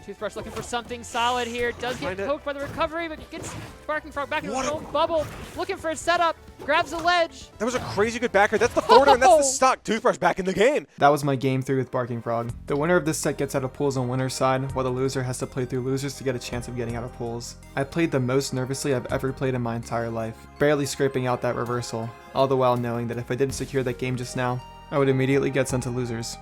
Toothbrush looking for something solid here. Does get poked by the recovery, but gets Barking Frog back into his own bubble. Looking for a setup. Grabs a ledge. That was a crazy good backer. That's the forward and that's the stock. Toothbrush back in the game. That was my game 3 with Barking Frog. The winner of this set gets out of pools on winner's side, while the loser has to play through losers to get a chance of getting out of pools. I played the most nervously I've ever played in my entire life, barely scraping out that reversal, all the while knowing that if I didn't secure that game just now, I would immediately get sent to losers.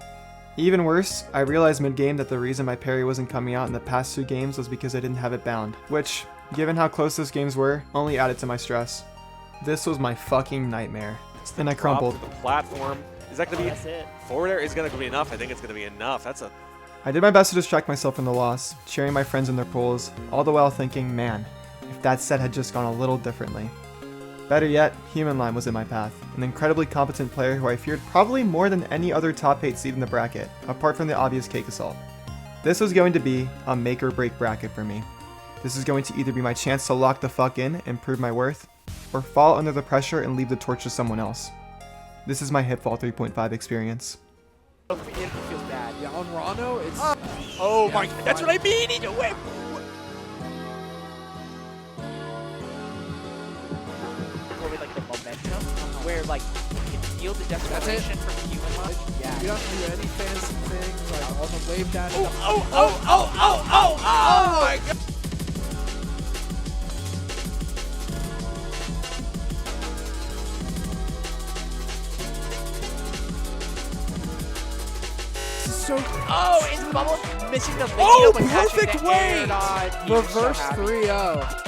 Even worse, I realized mid-game that the reason my parry wasn't coming out in the past 2 games was because I didn't have it bound, which, given how close those games were, only added to my stress. This was my fucking nightmare. And I crumpled. The platform. Is that going to be That's it. forward air? Is going to be enough? I think it's going to be enough. That's a... I did my best to distract myself from the loss, cheering my friends in their pools, all the while thinking, man, if that set had just gone a little differently. Better yet, Human Line was in my path, an incredibly competent player who I feared probably more than any other top 8 seed in the bracket, apart from the obvious Cake Assault. This was going to be a make or break bracket for me. This is going to either be my chance to lock the fuck in and prove my worth, or fall under the pressure and leave the torch to someone else. This is my Hitfall 3.5 experience. It feels bad. Yeah, on Rano, it's... Oh my... That's what I mean! He went... Like the momentum, where like you can feel the desperation from Human Line. Yeah. You don't have to do any fancy things, like all the wave dash. Oh my god! So Oh, it's Bubble missing the video. Oh, but catching perfect the weight! air dodge. He was so reverse happy. 3-0.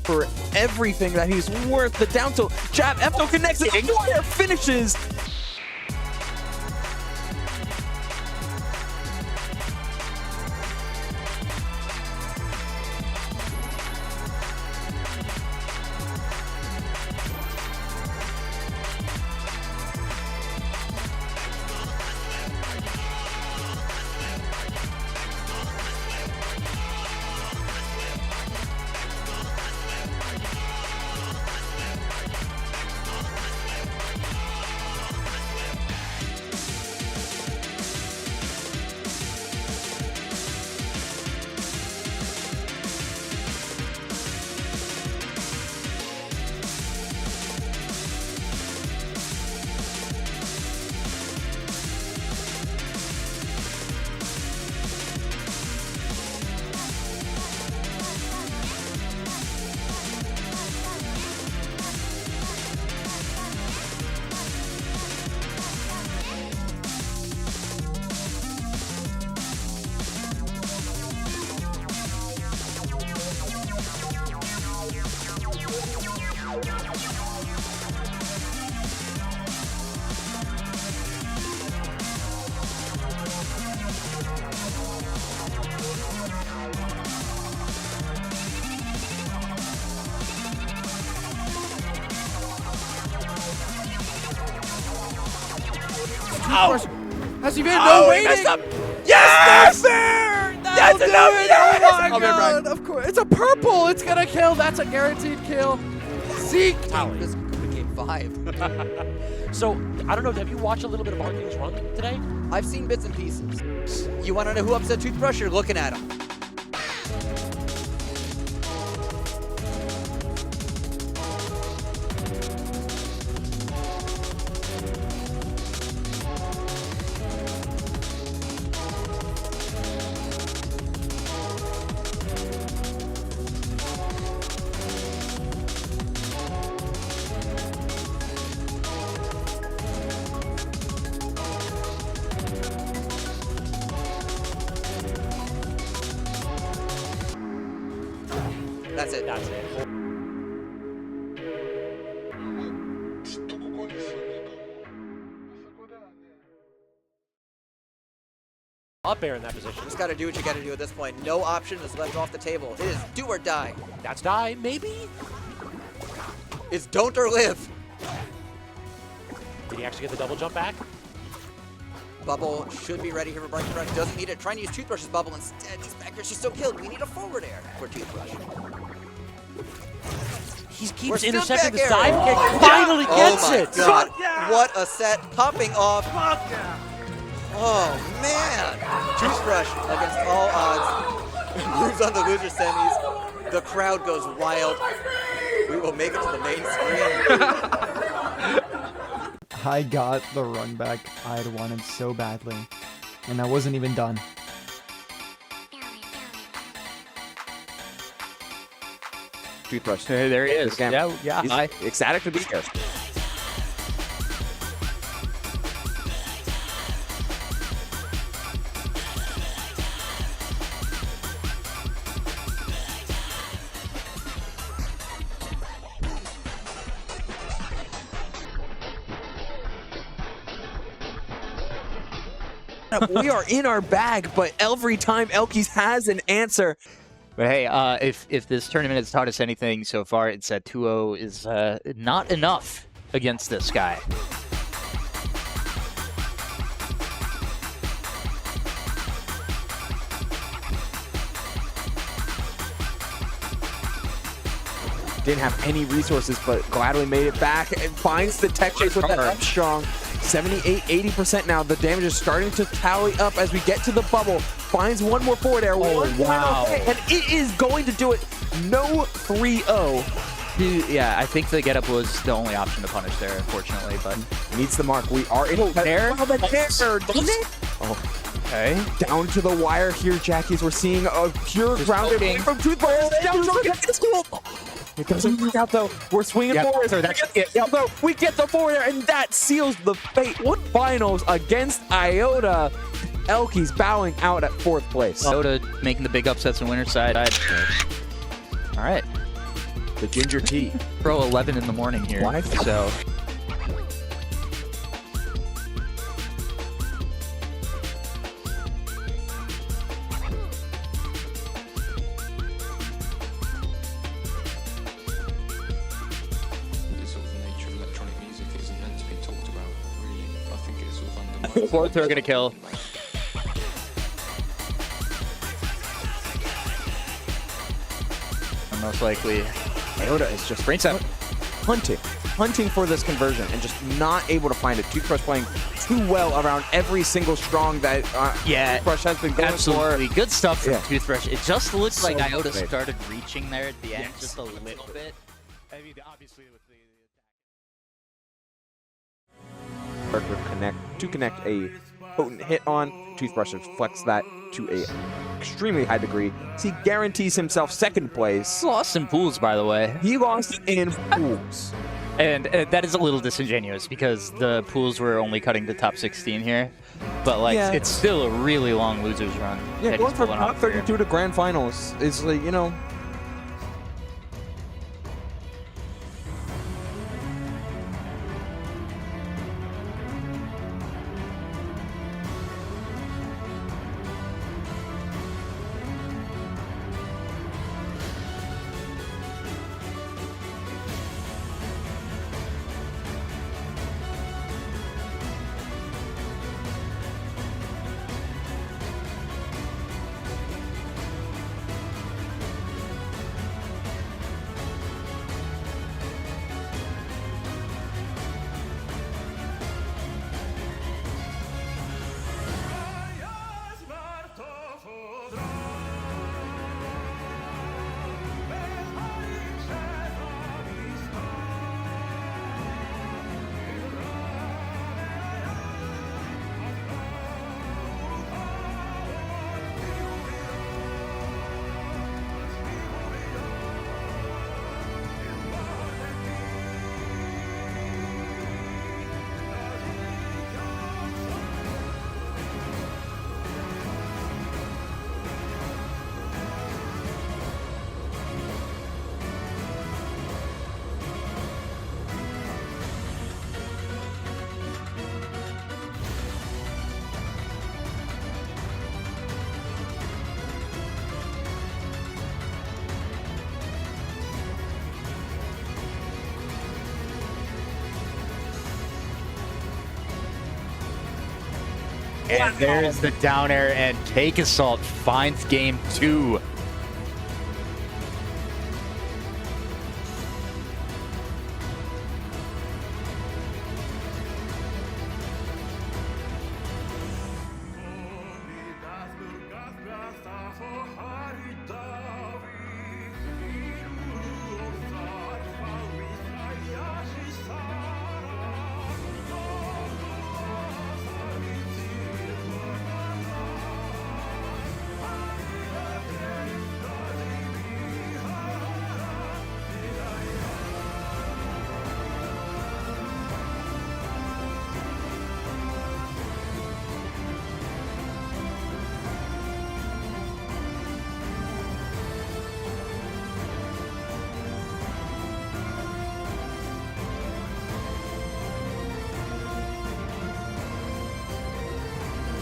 For everything that he's worth, the down tilt jab, F2 connects it, Fire finishes. Toothbrush has he been no waiting? Yes! There! That's That'll enough! do it. Yes! Oh my I'll be right god, of course. It's a purple. It's gonna kill. That's a guaranteed kill. Zeke. This became 5. So, I don't know, have you watched a little bit of Barking's run today? I've seen bits and pieces. You want to know who upset Toothbrush? You're looking at him. That's it. That's it. Up air in that position. Just got to do what you got to do at this point. No option is left off the table. It is do or die. That's die, maybe? It's don't or live. Did he actually get the double jump back? Bubble should be ready here for Barking Frog. Doesn't need it. Trying to use Toothbrush's bubble instead. He's back Attackers are still killed. We need a forward air for Toothbrush. He We're keeps still intercepting the back side air. kick. Finally gets Oh my it. God. What a set. Popping off. Oh, man. Toothbrush against all odds. Moves on the loser semis. The crowd goes wild. We will make it to the main screen. I got the run back I had wanted so badly, and I wasn't even done. Toothbrush. Hey, there he is. Yeah. He's ecstatic to be here. We are in our bag, but every time Elkies has an answer. But hey, if this tournament has taught us anything so far, it's that 2-0 is not enough against this guy. Didn't have any resources, but gladly made it back and finds the tech chase with that up strong. 78-80% now. The damage is starting to tally up as we get to the bubble. Finds one more forward air. Wow. And it is going to do it. No 3-0. Yeah, I think the getup was the only option to punish there, unfortunately, but Needs the mark. We are in there. Oh, the dare, doesn't it? Oh. okay. Down to the wire here, Jackies. We're seeing a pure grounded poking. from Toothbrush. It doesn't work out though. We're swinging forward. So that's it. Though we get the forward air, and that seals the fate. What finals against Iota? Elkies bowing out at 4th place. Iota making the big upsets in winter side. All right. The ginger tea. Pro 11 in the morning here. Why? So. Fourth, they're gonna kill. And most likely, Iota is just brain set. hunting for this conversion and just not able to find it. Toothbrush playing too well around every single strong that Toothbrush has been going Absolutely. for. Good stuff from Yeah. Toothbrush. It just looked So like Iota motivated. started reaching there at the end just a little bit. I mean, obviously with the Connect a potent hit on. Toothbrush flex that to a extremely high degree. So he guarantees himself 2nd place. Lost in pools, by the way. He lost in pools. And that is a little disingenuous because the pools were only cutting to top 16 here. But, like, Yeah. it's still a really long loser's run. Yeah, that going he's from pulling top off here. 32 to grand finals is like, you know. And there's the down air, and Cake Assault finds game 2.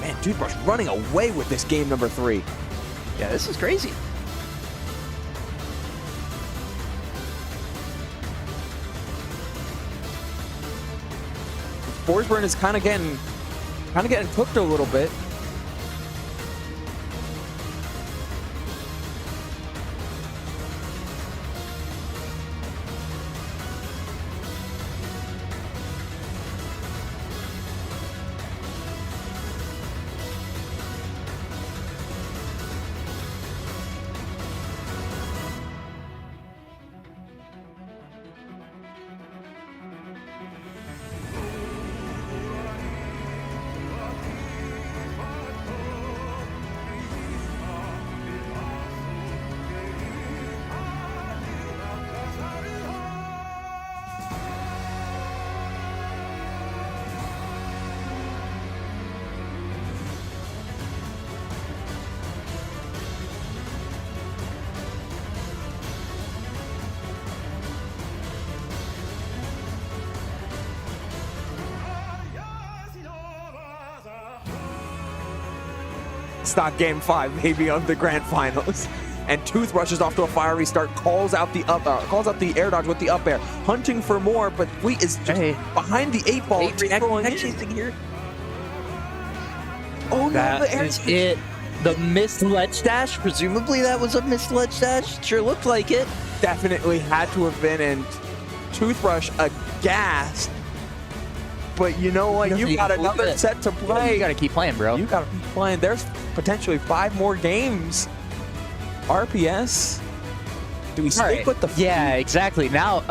Man, Toothbrush running away with this game number 3. Yeah, this is crazy. Forsburn is kind of getting cooked a little bit. Stock game 5, maybe, of the grand finals. And Toothbrush is off to a fiery start, calls out the air dodge with the up air, hunting for more, but Fleet is just behind the 8 ball. Chasing here. Oh no, That the air is it. The missed ledge dash. Presumably that was a missed ledge dash. Sure looked like it. definitely had to have been, and Toothbrush aghast. But you know what? You got another set to play. You gotta keep playing, bro. You gotta keep playing. There's potentially 5 more games. RPS. Do we stick with the? Yeah, exactly. Now,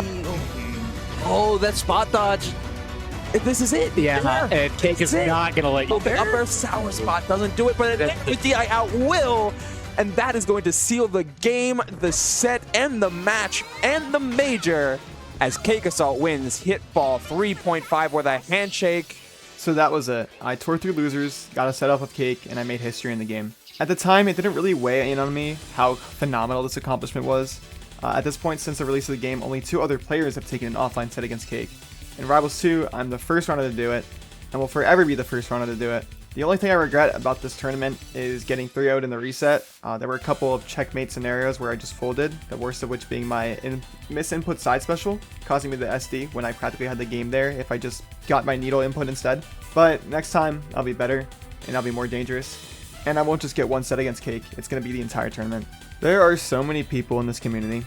oh, that spot dodge. This is it. Yeah, and Cake is not gonna let you. The upper sour spot doesn't do it, but the DI out will. And that is going to seal the game, the set, and the match, and the major, as Cake Assault wins Hitfall 3.5 with a handshake. So that was it. I tore through losers, got a setup of Cake, and I made history in the game. At the time, it didn't really weigh in on me how phenomenal this accomplishment was. At this point, since the release of the game, only 2 other players have taken an offline set against Cake. In Rivals 2, I'm the first runner to do it, and will forever be the first runner to do it. The only thing I regret about this tournament is getting 3-0'd in the reset. There were a couple of checkmate scenarios where I just folded, the worst of which being my misinput side special, causing me the SD when I practically had the game there if I just got my needle input instead. But next time, I'll be better, and I'll be more dangerous. And I won't just get 1 set against Cake, it's going to be the entire tournament. There are so many people in this community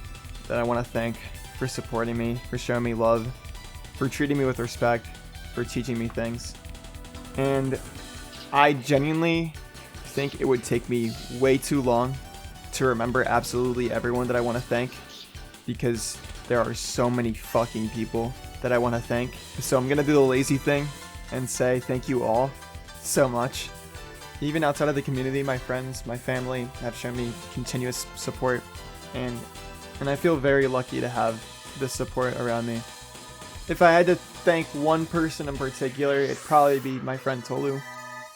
that I want to thank for supporting me, for showing me love, for treating me with respect, for teaching me things. And I genuinely think it would take me way too long to remember absolutely everyone that I want to thank, because there are so many fucking people that I want to thank. So I'm going to do the lazy thing and say thank you all so much. Even outside of the community, my friends, my family have shown me continuous support, and I feel very lucky to have this support around me. If I had to thank one person in particular, it'd probably be my friend Tolu.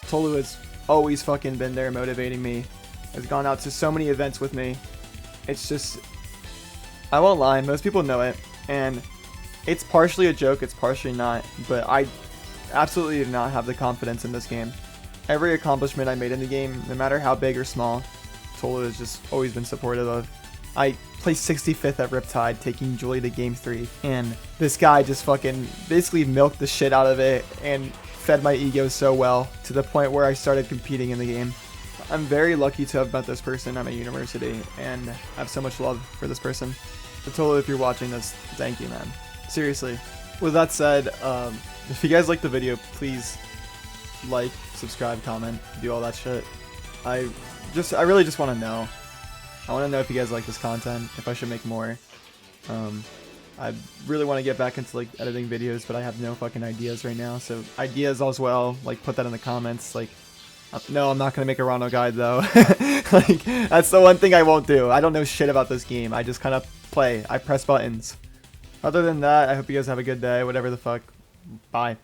Tolu has always fucking been there motivating me, has gone out to so many events with me. It's just, I won't lie, most people know it, and it's partially a joke, it's partially not, but I absolutely do not have the confidence in this game. Every accomplishment I made in the game, no matter how big or small, Tolu has just always been supportive of. I placed 65th at Riptide, taking Julie to Game 3, and this guy just fucking basically milked the shit out of it and fed my ego so well to the point where I started competing in the game. I'm very lucky to have met this person at my university, and I have so much love for this person. So totally, if you're watching this, thank you, man. Seriously. With that said, if you guys like the video, please like, subscribe, comment, do all that shit. I really just want to know. I want to know if you guys like this content, if I should make more. I really want to get back into like editing videos, but I have no fucking ideas right now. So ideas as well, like put that in the comments. Like, no, I'm not gonna make a Rano guide though. Like, that's the one thing I won't do. I don't know shit about this game. I just kind of play. I press buttons. Other than that, I hope you guys have a good day. Whatever the fuck. Bye.